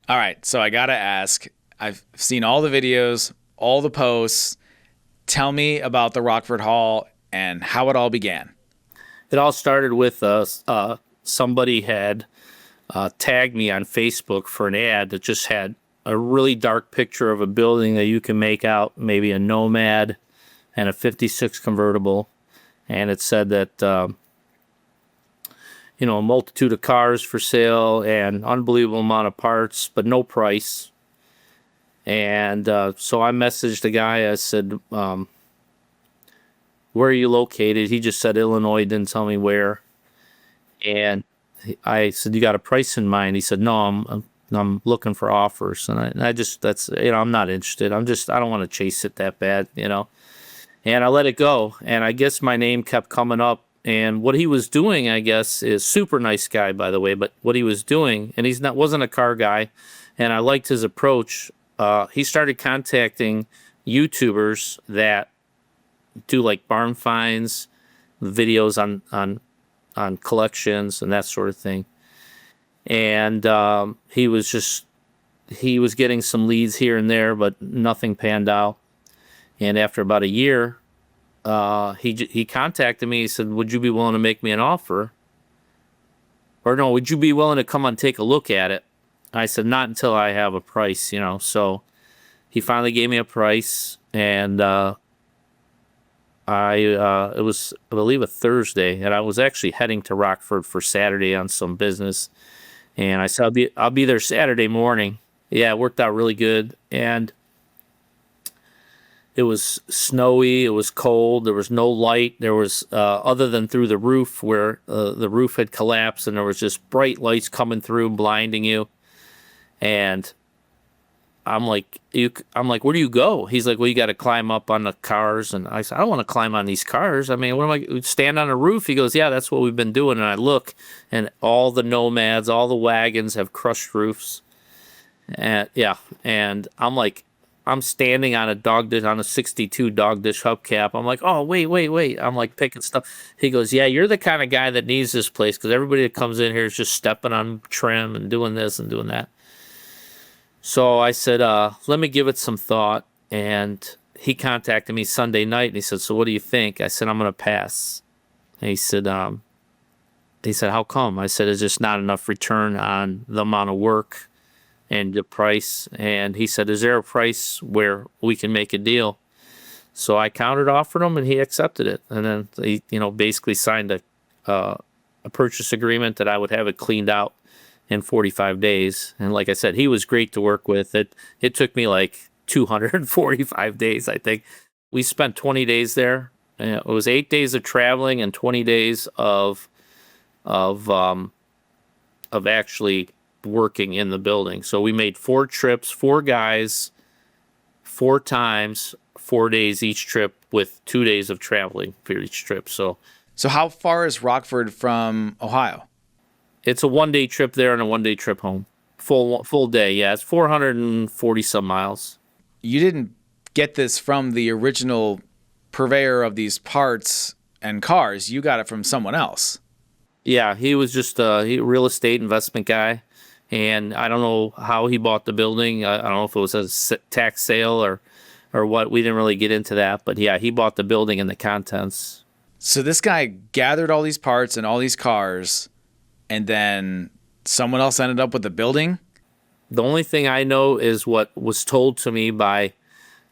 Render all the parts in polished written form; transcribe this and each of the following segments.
All right, so I gotta ask. I've seen all the videos, all the posts. Tell me about the Rockford Hall and how it all began. It all started with somebody had tagged me on Facebook for an ad that just had a really dark picture of a building that you can make out, maybe a Nomad and a 56 convertible. And it said that, a multitude of cars for sale and unbelievable amount of parts, but no price. And so I messaged the guy. I said, where are you located? He just said Illinois, didn't tell me where. And I said, you got a price in mind? He said, no, I'm looking for offers. And I just, that's, I'm not interested. I don't want to chase it that bad. And I let it go. And I guess my name kept coming up. And what he was doing, I guess, is super nice guy, by the way. But what he was doing, and wasn't a car guy, and I liked his approach. He started contacting YouTubers that do like barn finds, videos on collections and that sort of thing. And he was getting some leads here and there, but nothing panned out. And after about a year, he contacted me. He said, "Would you be willing to make me an offer? Or no, would you be willing to come and take a look at it?" I said, "Not until I have a price." So he finally gave me a price, and it was, I believe, a Thursday, and I was actually heading to Rockford for Saturday on some business. And I said, I'll be there Saturday morning. Yeah, it worked out really good. And it was snowy. It was cold. There was no light. There was, other than through the roof where the roof had collapsed, and there was just bright lights coming through, blinding you. And I'm like, where do you go? He's like, well, you got to climb up on the cars. And I said, I don't want to climb on these cars. I mean, what am I, stand on a roof? He goes, yeah, that's what we've been doing. And I look, and all the Nomads, all the wagons have crushed roofs. And yeah, and I'm standing on a dog dish, on a 62 dog dish hubcap. I'm like, oh, wait. I'm like picking stuff. He goes, yeah, you're the kind of guy that needs this place, because everybody that comes in here is just stepping on trim and doing this and doing that. So I said, let me give it some thought. And he contacted me Sunday night, and he said, so what do you think? I said, I'm going to pass. And he said, how come? I said, it's just not enough return on the amount of work and the price. And he said, is there a price where we can make a deal? So I countered offered him, and he accepted it. And then he, basically signed a purchase agreement that I would have it cleaned out in 45 days. And like I said, he was great to work with. It took me like 245 days, I think. We spent 20 days there. It was 8 days of traveling and 20 days of um of actually working in the building. So we made 4 trips, 4 guys, 4 times, 4 days each trip, with 2 days of traveling for each trip. So So, how far is Rockford from Ohio? it's a 1 day trip there and a 1 day trip home. Full day, yeah. It's 440 some miles. You didn't get this from the original purveyor of these parts and cars, you got it from someone else. Yeah, he was just a real estate investment guy, and I don't know how he bought the building. I don't know if it was a tax sale or what. We didn't really get into that, but yeah, he bought the building and the contents. So, this guy gathered all these parts and all these cars, and then someone else ended up with the building. The only thing I know is what was told to me by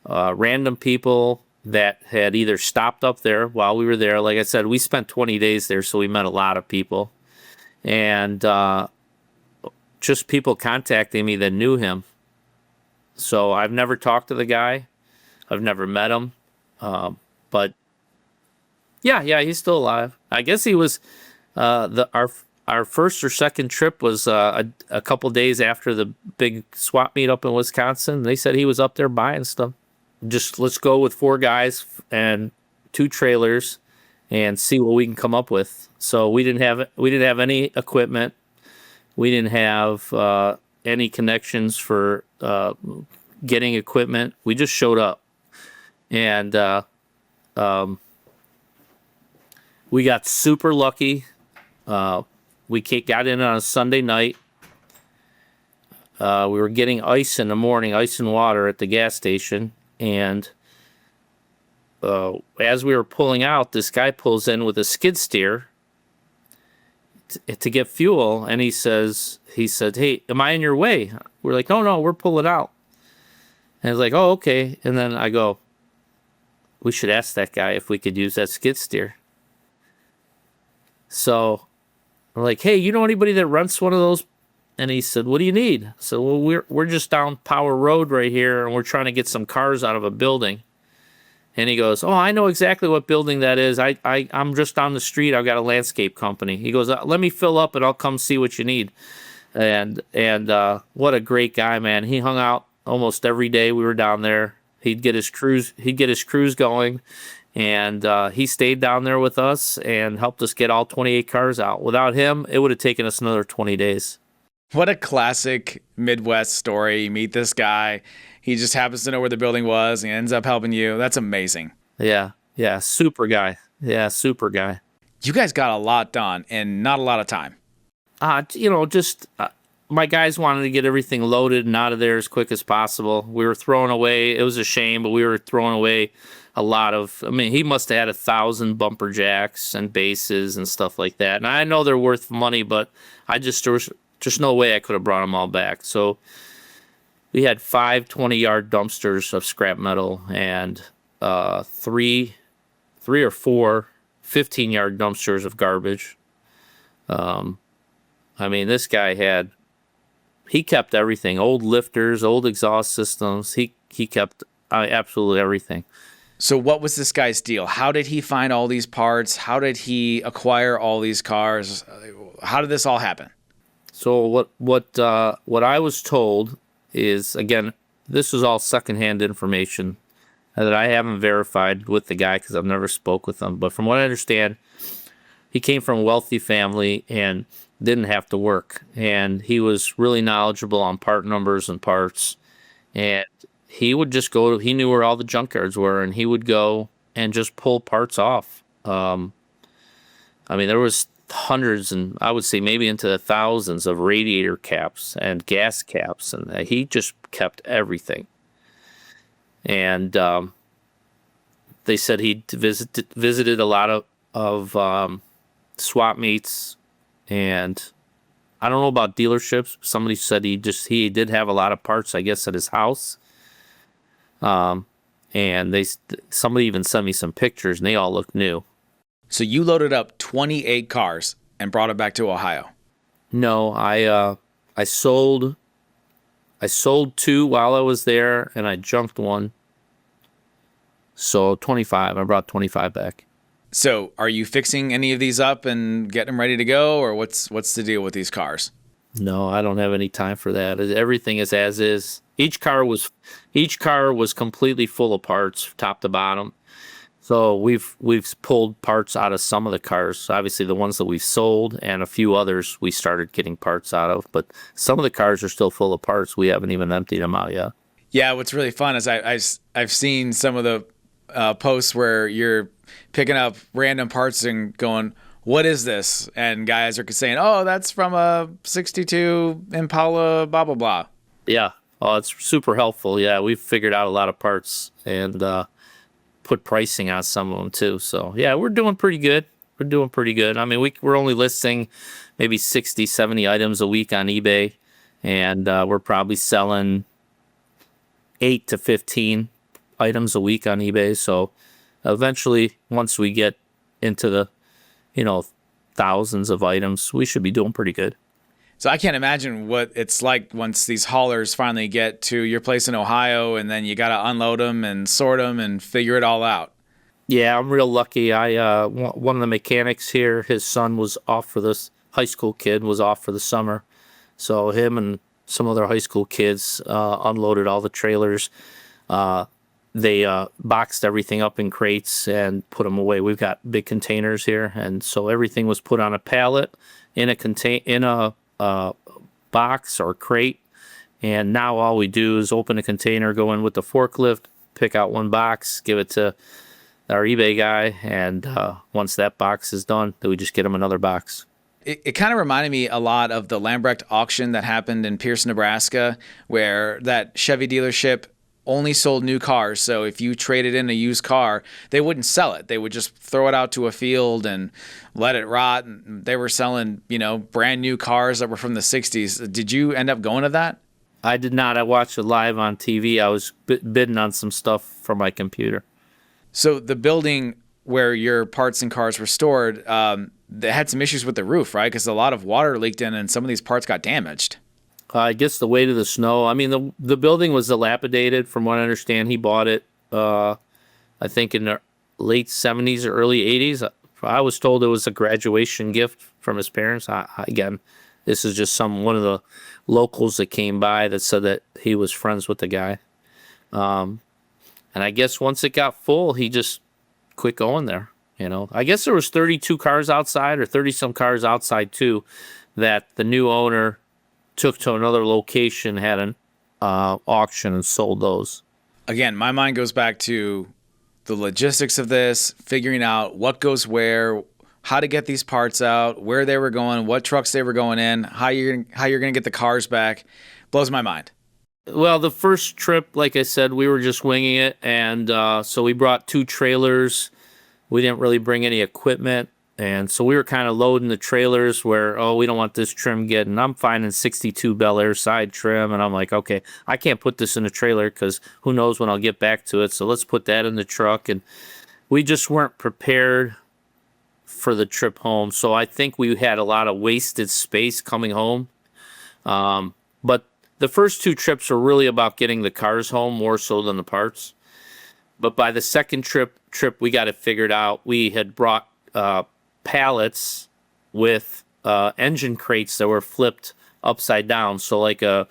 random people that had either stopped up there while we were there. Like I said, we spent 20 days there, so we met a lot of people. And just people contacting me that knew him. So I've never talked to the guy. I've never met him. But yeah, he's still alive. I guess he was our first or second trip was a couple days after the big swap meet up in Wisconsin. They said he was up there buying stuff. Just let's go with 4 guys and 2 trailers and see what we can come up with. So we didn't have any equipment. We didn't have any connections for getting equipment. We just showed up, and we got super lucky. We got in on a Sunday night. We were getting ice in the morning, ice and water at the gas station, and as we were pulling out, this guy pulls in with a skid steer to get fuel, and he said, "Hey, am I in your way?" We're like, "No, we're pulling out." And he's like, "Oh, okay." And then I go, "We should ask that guy if we could use that skid steer." So we're like, "Hey, you know anybody that rents one of those?" And he said, "What do you need?" So, "Well, we're just down Power Road right here, and we're trying to get some cars out of a building." And he goes, "Oh, I know exactly what building that is. I'm just down the street. I've got a landscape company." He goes, "Let me fill up and I'll come see what you need." And what a great guy, man. He hung out almost every day we were down there. He'd get his crews going, and he stayed down there with us and helped us get all 28 cars out. Without him, it would have taken us another 20 days. What a classic Midwest story. You meet this guy. He just happens to know where the building was and ends up helping you. That's amazing. Yeah, super guy. Yeah, super guy. You guys got a lot done in not a lot of time. My guys wanted to get everything loaded and out of there as quick as possible. We were throwing away, it was a shame, but we were throwing away a lot of, he must have had 1,000 bumper jacks and bases and stuff like that. And I know they're worth money, but there was just no way I could have brought them all back. So we had 5 20-yard dumpsters of scrap metal and three or four 15-yard dumpsters of garbage. This guy he kept everything, old lifters, old exhaust systems. He kept absolutely everything. So what was this guy's deal? How did he find all these parts? How did he acquire all these cars? How did this all happen? So what I was told is, again, this was all secondhand information that I haven't verified with the guy because I've never spoke with him. But from what I understand, he came from a wealthy family and didn't have to work. And he was really knowledgeable on part numbers and parts. And he would just he knew where all the junkyards were, and he would go and just pull parts off. There was hundreds, and I would say maybe into the thousands of radiator caps and gas caps, and he just kept everything. And they said he visited a lot of swap meets, and I don't know about dealerships. Somebody said he did have a lot of parts, I guess, at his house. And somebody even sent me some pictures, and they all look new. So you loaded up 28 cars and brought it back to Ohio? No, I sold 2 while I was there, and I junked 1. So 25. I brought 25 back. So are you fixing any of these up and getting them ready to go, or what's the deal with these cars? No, I don't have any time for that. Everything is as is. Each car was completely full of parts, top to bottom. So we've pulled parts out of some of the cars. Obviously, the ones that we've sold and a few others we started getting parts out of. But some of the cars are still full of parts. We haven't even emptied them out yet. Yeah, what's really fun is I've seen some of the posts where you're picking up random parts and going, "What is this?" And guys are saying, "Oh, that's from a '62 Impala, blah blah blah." Yeah. Oh, it's super helpful. Yeah, we've figured out a lot of parts and put pricing on some of them too. So yeah, we're doing pretty good. We're only listing maybe 60, 70 items a week on eBay, and we're probably selling 8 to 15 items a week on eBay. So eventually, once we get into the, thousands of items, we should be doing pretty good. So I can't imagine what it's like once these haulers finally get to your place in Ohio, and then you got to unload them and sort them and figure it all out. Yeah, I'm real lucky. One of the mechanics here, his son was off for this, high school kid was off for the summer. So him and some other high school kids unloaded all the trailers. They boxed everything up in crates and put them away. We've got big containers here, and so everything was put on a pallet in a box or crate. And now all we do is open a container, go in with the forklift, pick out one box, give it to our eBay guy, and once that box is done, then we just get them another box. It kind of reminded me a lot of the Lambrecht auction that happened in Pierce, Nebraska, where that Chevy dealership only sold new cars. So if you traded in a used car, they wouldn't sell it. They would just throw it out to a field and let it rot. And they were selling, brand new cars that were from the 60s. Did you end up going to that? I did not. I watched it live on TV. I was bidding on some stuff from my computer. So the building where your parts and cars were stored, they had some issues with the roof, right? Because a lot of water leaked in and some of these parts got damaged. I guess the weight of the snow. I mean, the building was dilapidated from what I understand. He bought it, I think, in the late 70s or early 80s. I was told it was a graduation gift from his parents. Again, this is just one of the locals that came by that said that he was friends with the guy. And I guess once it got full, he just quit going there. I guess there was 32 cars outside or 30 some cars outside too, that the new owner took to another location, had an auction and sold those. Again, my mind goes back to the logistics of this, figuring out what goes where, how to get these parts out, where they were going, what trucks they were going in, how you're going to get the cars back. Blows my mind. Well, the first trip, like I said, we were just winging it, and so we brought 2 trailers. We didn't really bring any equipment, and so we were kind of loading the trailers where, we don't want this trim getting. I'm finding 62 Bel Air side trim, and I'm like, okay, I can't put this in a trailer because who knows when I'll get back to it, so let's put that in the truck. And we just weren't prepared for the trip home, so I think we had a lot of wasted space coming home. But the first 2 trips were really about getting the cars home more so than the parts. But by the second trip, we got it figured out. We had brought pallets with engine crates that were flipped upside down. So like a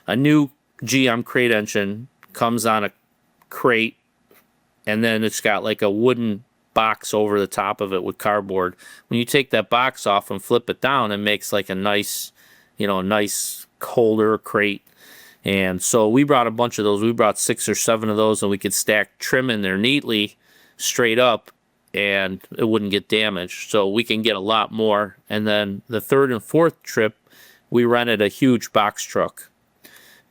new GM crate engine comes on a crate, and then it's got like a wooden box over the top of it with cardboard. When you take that box off and flip it down, it makes like a nice holder crate. And so we brought a bunch of those. We brought 6 or 7 of those, and we could stack trim in there neatly, straight up, and it wouldn't get damaged. So we can get a lot more. And then the third and fourth trip, we rented a huge box truck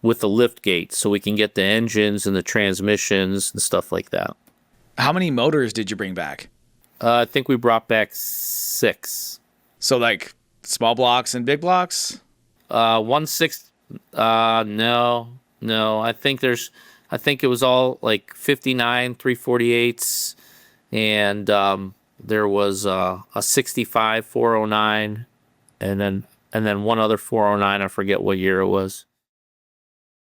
with a lift gate, so we can get the engines and the transmissions and stuff like that. How many motors did you bring back? I think we brought back 6. So like small blocks and big blocks? 1/6. No. I think it was all like 59 348s, and there was a 65 409, and then one other 409. I forget what year it was.